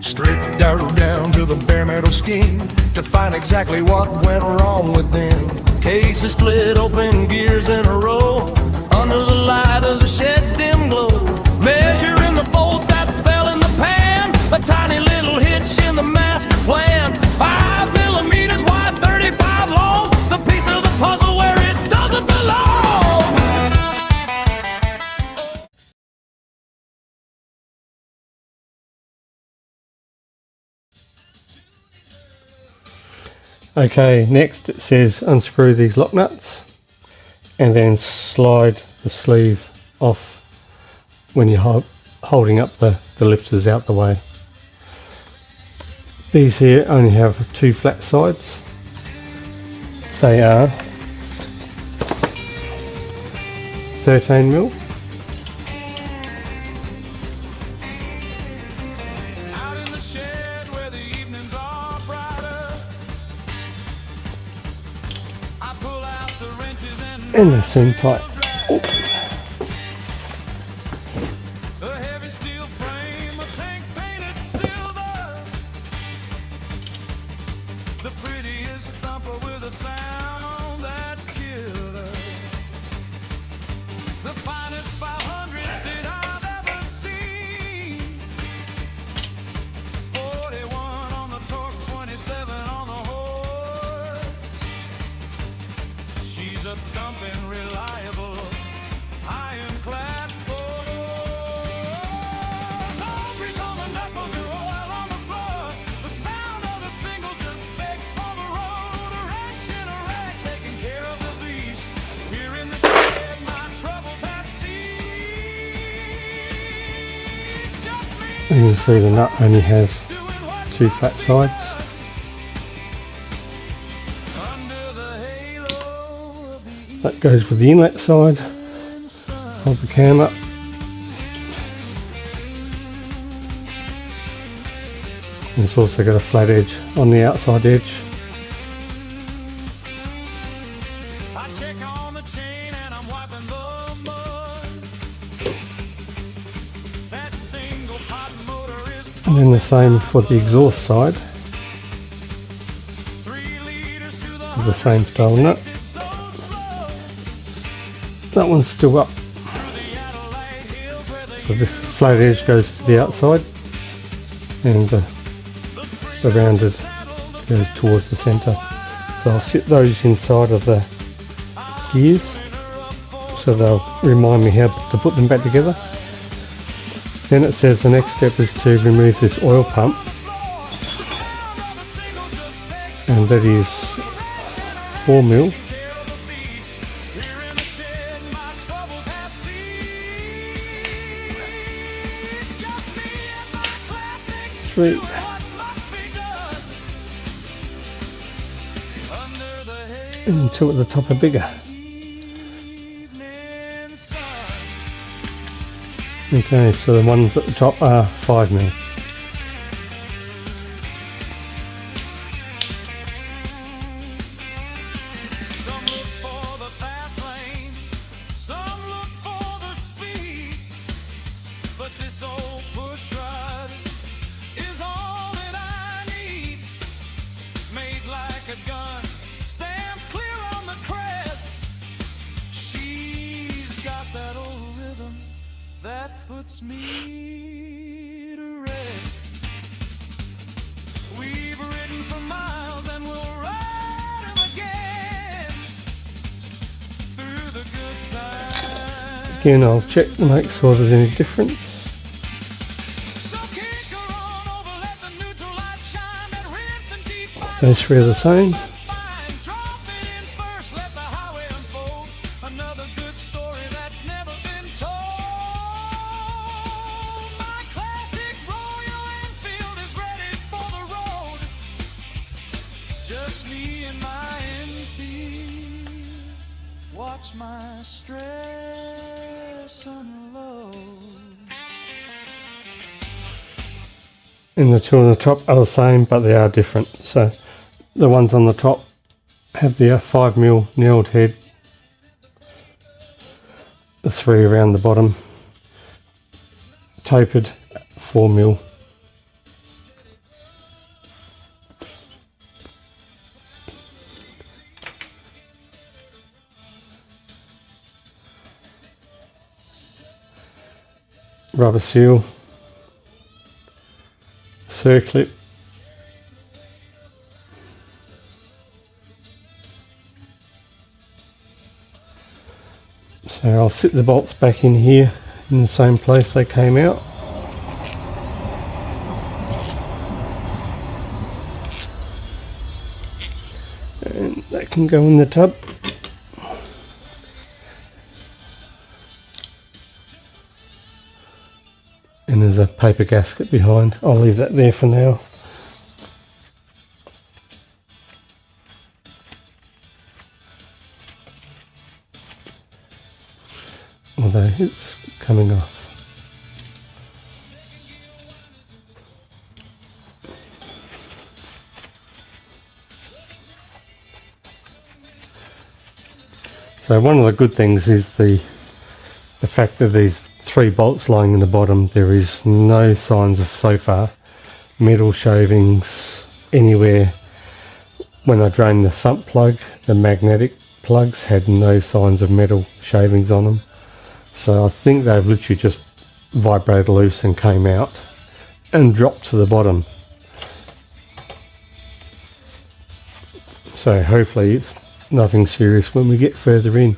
Stripped down to the bare metal skin to find exactly what went wrong with them. Cases split open, gears in a row, under the light of the shed's dim glow. Measuring the bolt that fell in the pan, a tiny little hitch in the master plan. 5 millimeters wide, 35 long, the piece of the puzzle where it doesn't belong. Okay, next it says unscrew these lock nuts and then slide the sleeve off when you're holding up the lifters out the way. These here only have 2 flat sides. They are 13mm. And they're seam tight. Thumping, reliable, ironclad force. All grease on the knuckles and oil on the floor. The sound of the single just begs for the road. A wrench in a rack, taking care of the beast. Here in the shed, my troubles have ceased. Just me. And you can see the nut only has 2 flat sides. That goes with the inlet side of the cam up. And it's also got a flat edge on the outside edge. I check on the chain and I'm wiping the mud. That single pot motor is And then the same for the exhaust side. 3 liters to the It's the same style nut. That one's still up. So this flat edge goes to the outside and the rounded goes towards the centre. So I'll sit those inside of the gears so they'll remind me how to put them back together. Then it says the next step is to remove this oil pump, and that is 4mm. And 2 at the top are bigger. Okay, so the ones at the top are 5mm. Some look for the fast lane, some look for the speed, but this old push rod is all that I need. Made like a gun, stamped clear on the crest. She's got that old rhythm that puts me to rest. We've ridden for miles and we'll ride 'em again through the good times. Again, I'll check to make sure there's any difference. So kick her on over, let the neutral light shine. That ripped and deep by Those 3 are the same. fine. Drop it in first, let the highway unfold. Another good story that's never been told. My classic Royal Enfield is ready for the road. Just me and my Enfield. Watch my stress unload. And the 2 on the top are the same, but they are different. So the ones on the top have the 5mm nailed head, the 3 around the bottom tapered 4mm rubber seal, circlip, so I'll sit the bolts back in here in the same place they came out. And that can go in the tub. And there's a paper gasket behind. I'll leave that there for now. Although it's coming off. So one of the good things is the fact that these 3 bolts lying in the bottom, there is no signs of, so far, metal shavings anywhere. When I drained the sump plug, the magnetic plugs had no signs of metal shavings on them. So I think they've literally just vibrated loose and came out and dropped to the bottom. So hopefully it's nothing serious when we get further in.